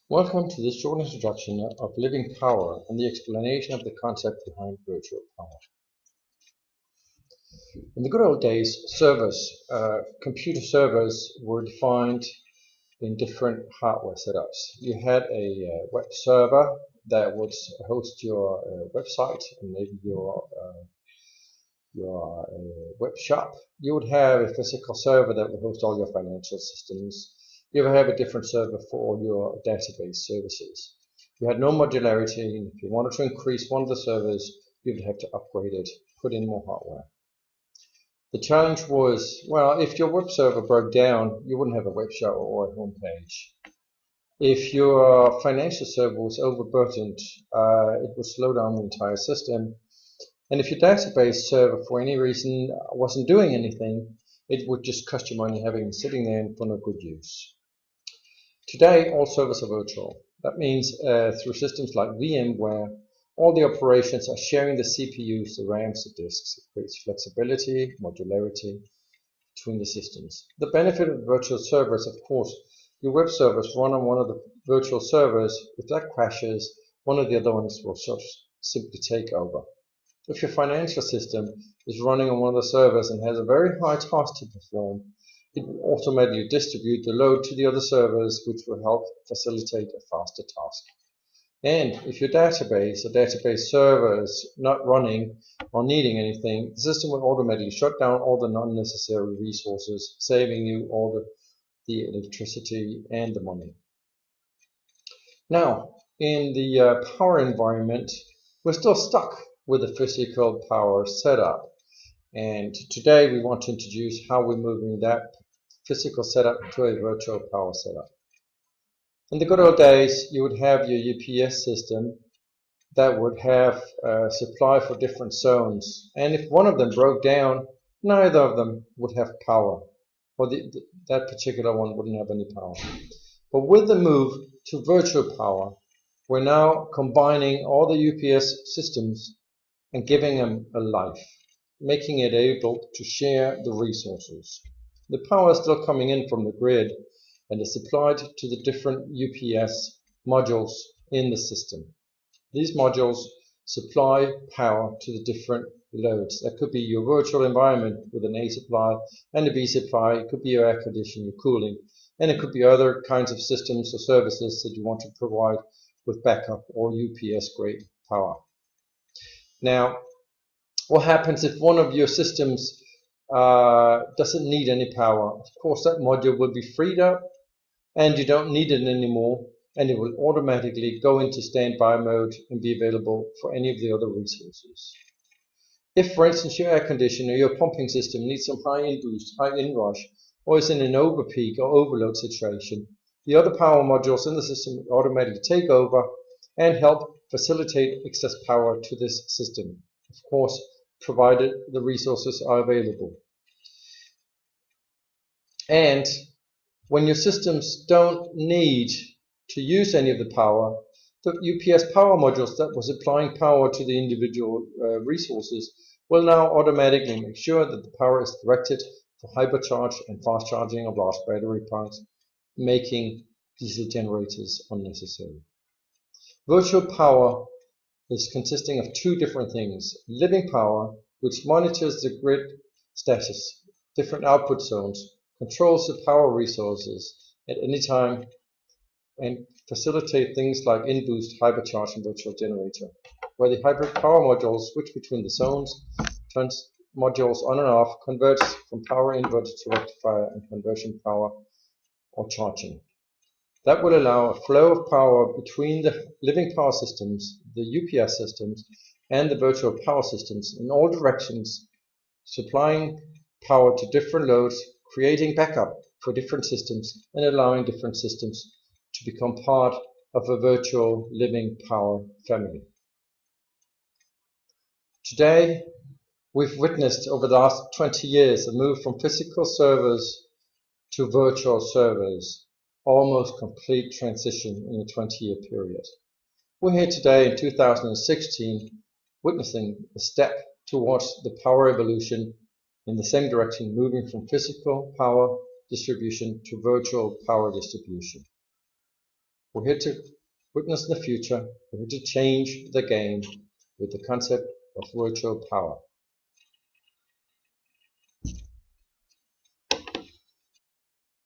Welcome to this short introduction of living power and the explanation of the concept behind virtual power. In the good old days, computer servers were defined in different hardware setups. You had a web server that would host your website and maybe your web shop. You would have a physical server that would host all your financial systems. You would have a different server for all your database services. You had no modularity, and if you wanted to increase one of the servers, you would have to upgrade it, put in more hardware. The challenge was, well, if your web server broke down, you wouldn't have a web shop or a home page. If your financial server was overburdened, it would slow down the entire system. And if your database server, for any reason, wasn't doing anything, it would just cost you money having it sitting there for no good use. Today, all servers are virtual. That means through systems like VMware, all the operations are sharing the CPUs, the RAMs, the disks. It creates flexibility, modularity between the systems. The benefit of virtual servers, of course, your web servers run on one of the virtual servers. If that crashes, one of the other ones will simply take over. If your financial system is running on one of the servers and has a very high task to perform, it will automatically distribute the load to the other servers, which will help facilitate a faster task. And if your database or database server is not running or needing anything, the system will automatically shut down all the unnecessary resources, saving you all the electricity and the money. Now, in the power environment, we're still stuck with the physical power setup. And today we want to introduce how we're moving that physical setup to a virtual power setup. In the good old days, you would have your UPS system that would have supply for different zones. And if one of them broke down, neither of them would have power, or that particular one wouldn't have any power. But with the move to virtual power, we're now combining all the UPS systems and giving them a life, making it able to share the resources. The power is still coming in from the grid and is supplied to the different UPS modules in the system. These modules supply power to the different loads. That could be your virtual environment with an A supply and a B supply. It could be your air conditioning, your cooling, and it could be other kinds of systems or services that you want to provide with backup or UPS grade power. Now, what happens if one of your systems doesn't need any power? Of course, that module will be freed up and you don't need it anymore, and it will automatically go into standby mode and be available for any of the other resources. If, for instance, your air conditioner, your pumping system needs some high in-boost, high in-rush, or is in an overpeak or overload situation, the other power modules in the system will automatically take over and help facilitate excess power to this system, of course, provided the resources are available. And when your systems don't need to use any of the power, the UPS power modules that was applying power to the individual resources will now automatically make sure that the power is directed for hypercharge and fast charging of large battery packs, making diesel generators unnecessary. Virtual power is consisting of two different things: living power, which monitors the grid status, different output zones, controls the power resources at any time, and facilitate things like in-boost, hypercharge, and virtual generator, where the hybrid power modules switch between the zones, turns modules on and off, converts from power inverter to rectifier and conversion power or charging. That will allow a flow of power between the living power systems, the UPS systems, and the virtual power systems in all directions, supplying power to different loads, creating backup for different systems, and allowing different systems to become part of a virtual living power family. Today, we've witnessed over the last 20 years a move from physical servers to virtual servers, almost complete transition in a 20-year period. We're here today in 2016 witnessing a step towards the power evolution in the same direction, moving from physical power distribution to virtual power distribution. We're here to witness the future. We're here to change the game with the concept of virtual power.